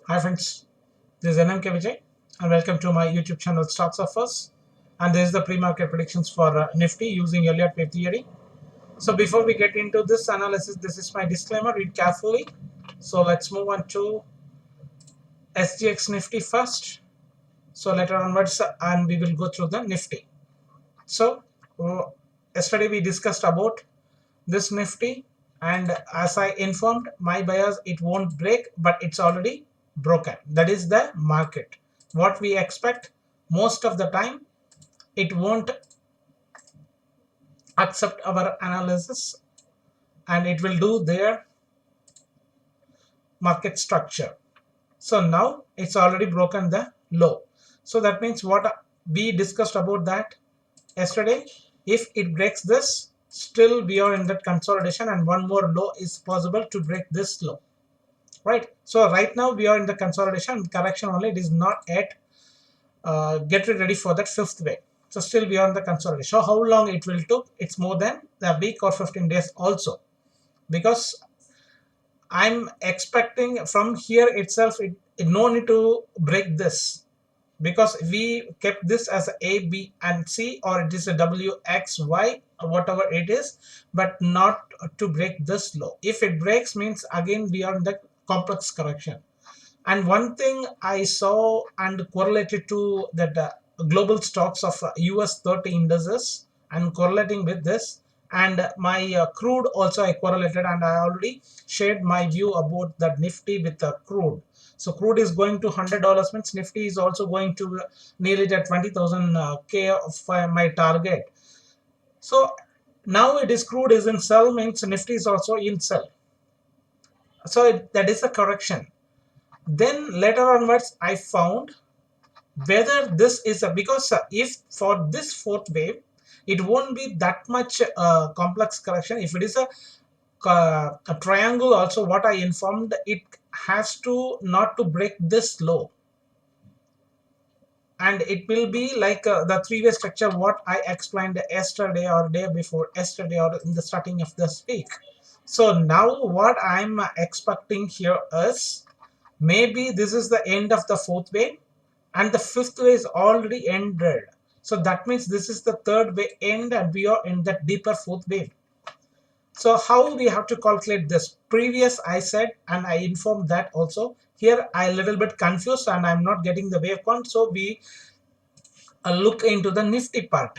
Hi friends, this is NMK Vijay and welcome to my YouTube channel Stocks Offers, and this is the pre-market predictions for Nifty using Elliott wave theory. So before we get into this analysis, this is my disclaimer, read carefully. So let's move on to SGX Nifty first. So later onwards and we will go through the Nifty. So yesterday we discussed about this Nifty, and as I informed my buyers, it won't break, but it's already broken. That is the market. What we expect most of the time, it won't accept our analysis and it will do their market structure. So now it's already broken the low. So that means what we discussed about that yesterday, if it breaks this, still we are in that consolidation and one more low is possible to break this low, right? So right now we are in the consolidation correction only. It is not yet get ready for that fifth wave. So still we are in the consolidation. So how long it will take? It's more than a week or 15 days also, because I'm expecting from here itself it no need to break this, because we kept this as A, B and C, or it is a W, X, Y, whatever it is, but not to break this low. If it breaks, means again we are in the complex correction. And one thing I saw and correlated to that global stocks of US 30 indices and correlating with this, and my crude also I correlated, and I already shared my view about that Nifty with the crude. So crude is going to $100, means Nifty is also going to near it at 20,000 K of my target. So now it is crude is in sell, means Nifty is also in sell. So that is a correction. Then later onwards I found whether this is a, because if for this fourth wave it won't be that much complex correction. If it is a triangle also, what I informed, it has to not to break this low, and it will be like the three-way structure what I explained yesterday or day before yesterday or in the starting of this week. So now what I'm expecting here is maybe this is the end of the fourth wave and the fifth wave is already ended. So that means this is the third wave end and we are in that deeper fourth wave. So how we have to calculate this? Previous I said and I informed that also. Here I a little bit confused and I'm not getting the wave count. So we look into the Nifty part,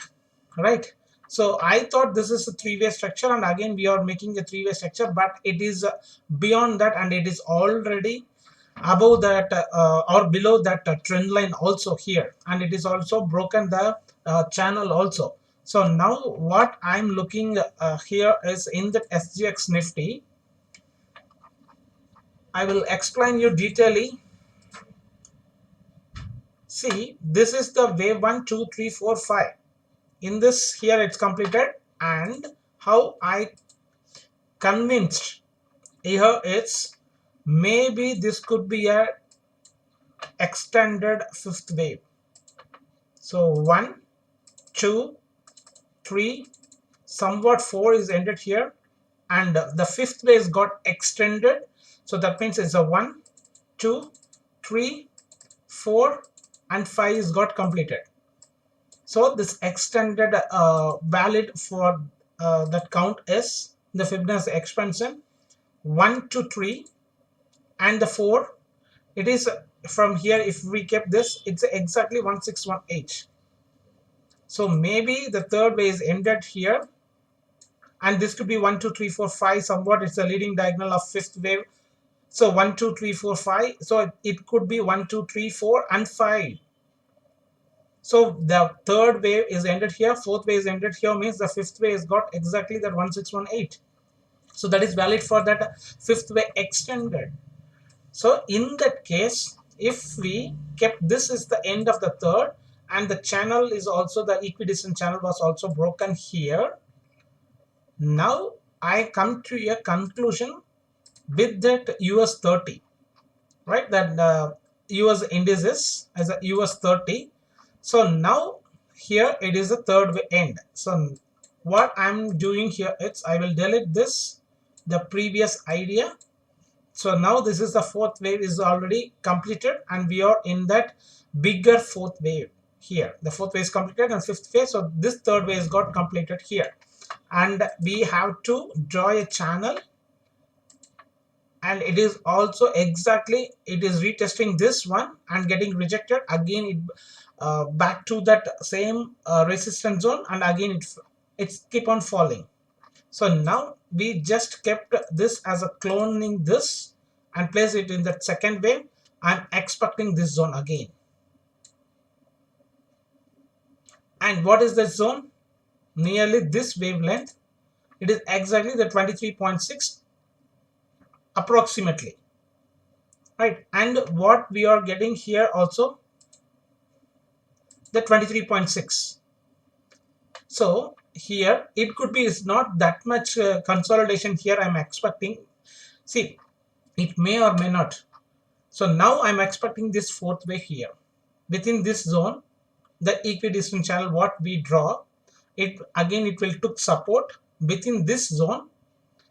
right? So I thought this is a three-way structure, and again we are making a three-way structure, but it is beyond that and it is already above that or below that trend line also here, and it is also broken the channel also. So now what I'm looking here is in the SGX Nifty. I will explain you detailedly. See, this is the wave 1, 2, 3, 4, 5. In this here it's completed, and how I convinced here it's maybe this could be a extended fifth wave. So 1, 2, 3, somewhat 4 is ended here, and the fifth wave got extended. So that means it's a 1, 2, 3, 4 and 5 is got completed. So this extended valid for that count is the Fibonacci expansion 1 to 3 and the 4. It is from here, if we kept this, it's exactly 1618. So maybe the third wave is ended here, and this could be 1, 2, 3, 4, 5. Somewhat it's a leading diagonal of fifth wave. So 1, 2, 3, 4, 5. So it could be 1, 2, 3, 4 and 5. So the third wave is ended here, fourth wave is ended here, means the fifth wave has got exactly that 1618. So that is valid for that fifth wave extended. So in that case, if we kept this is the end of the third, and the channel is also the equidistant channel was also broken here. Now I come to a conclusion with that US 30, right? That US indices as a US 30. So now here it is the third end. So what I'm doing here is I will delete this, the previous idea, So now this is the fourth wave is already completed, and we are in that bigger fourth wave here. The fourth wave is completed and fifth wave. So this third wave is got completed here, and we have to draw a channel, and it is also exactly it is retesting this one and getting rejected again. It back to that same resistance zone, and again it's keep on falling. So now we just kept this as a cloning this and place it in that second wave. I'm expecting this zone again. And what is the zone? Nearly this wavelength. It is exactly the 23.6 approximately. Right. And what we are getting here also, the 23.6. So here it could be is not that much consolidation here I'm expecting. See, it may or may not. So now I'm expecting this fourth wave here. Within this zone, the equidistant channel what we draw, it again it will took support within this zone.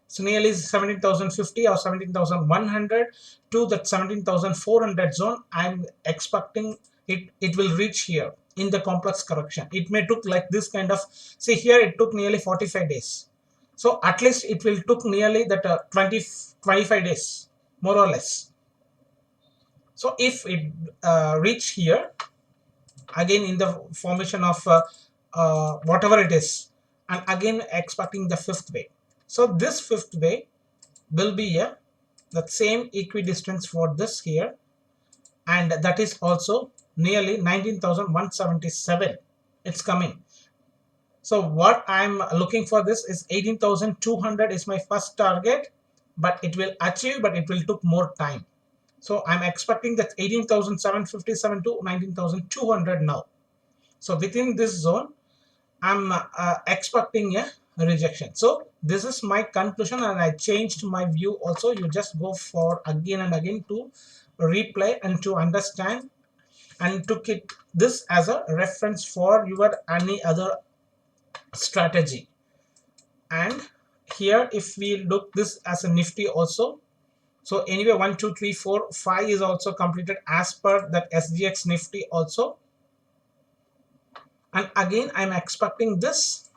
So nearly 17,050 or 17,100 to that 17,400 zone. I'm expecting it will reach here in the complex correction. It may took like this kind of, see here it took nearly 45 days. So at least it will took nearly that 25 days more or less. So if it reach here again in the formation of whatever it is, and again expecting the fifth wave. So this fifth wave will be the same equidistance for this here, and that is also nearly 19,177. It's coming. So what I'm looking for this is 18,200 is my first target, but it will achieve, but it will took more time. So I'm expecting that 18,757 to 19,200 now. So within this zone, I'm expecting a rejection. So this is my conclusion, and I changed my view also. You just go for again and again to replay and to understand, and to keep this as a reference for your any other strategy. And here if we look this as a Nifty also, so anyway 1 2 3 4 5 is also completed as per that SGX Nifty also. And again I'm expecting this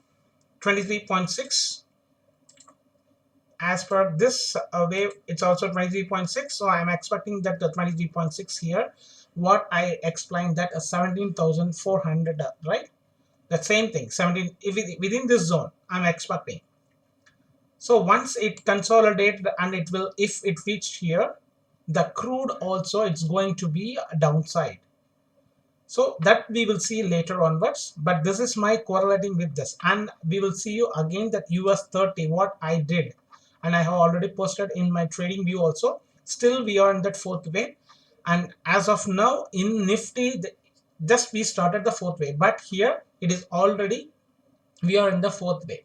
23.6 as per this wave. It's also 23.6. So I'm expecting that the 23.6 here, what I explained, that 17,400, right? The same thing, 17 within this zone I'm expecting. So once it consolidated, and it will, if it reached here, the crude also it's going to be a downside. So that we will see later onwards, but this is my correlating with this, and we will see you again that US 30 what I did, and I have already posted in my trading view also. Still we are in that fourth wave, and as of now in Nifty just we started the fourth wave, but here it is already we are in the fourth wave.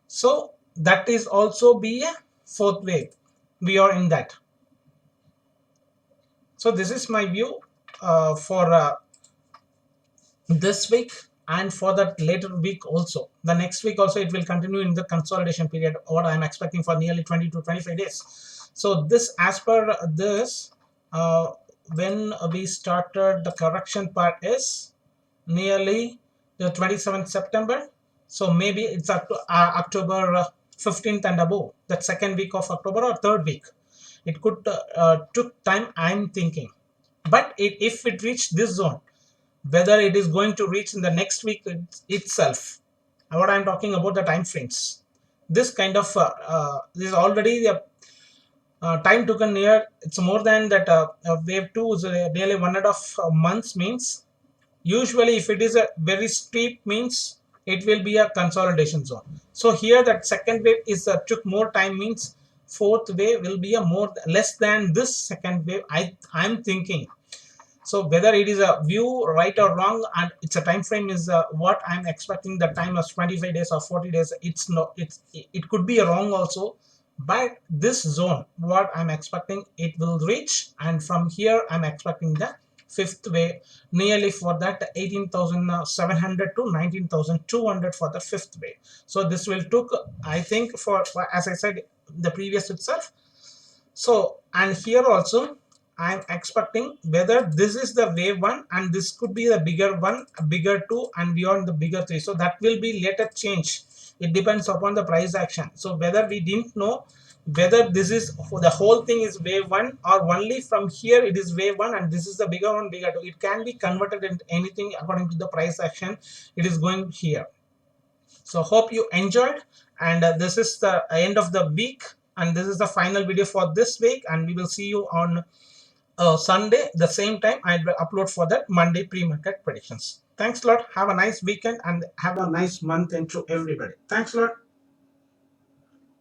So that is also be a fourth wave, we are in that. So this is my view for this week, and for that later week also. The next week also it will continue in the consolidation period, what I'm expecting for nearly 20 to 25 days. So this, as per this, when we started the correction part is nearly the 27th September. So maybe it's up to October 15th and above, that second week of October or third week. It could took time, I'm thinking. But if it reached this zone, whether it is going to reach in the next week itself, what I'm talking about the time frames, this kind of this is already the time taken near, it's more than that wave 2 is nearly 1.5 months, means usually if it is a very steep means it will be a consolidation zone. So here that second wave is took more time, means fourth wave will be a more less than this second wave, I'm thinking. So whether it is a view right or wrong, and it's a time frame is what I'm expecting, the time of 25 days or 40 days, it's no, it could be wrong also. But this zone what I'm expecting it will reach, and from here I'm expecting the fifth wave nearly for that 18,700 to 19,200 for the fifth wave. So this will took, I think, for as I said, the previous itself. So, and here also I'm expecting whether this is the wave 1 and this could be the bigger 1, bigger 2 and beyond the bigger 3. So that will be later change. It depends upon the price action. So whether we didn't know whether this is the whole thing is wave 1 or only from here it is wave 1 and this is the bigger 1, bigger 2. It can be converted into anything according to the price action it is going here. So hope you enjoyed, and this is the end of the week, and this is the final video for this week, and we will see you on Sunday the same time. I will upload for that Monday pre-market predictions. Thanks a lot. Have a nice weekend and have a nice month into everybody. Thanks a lot.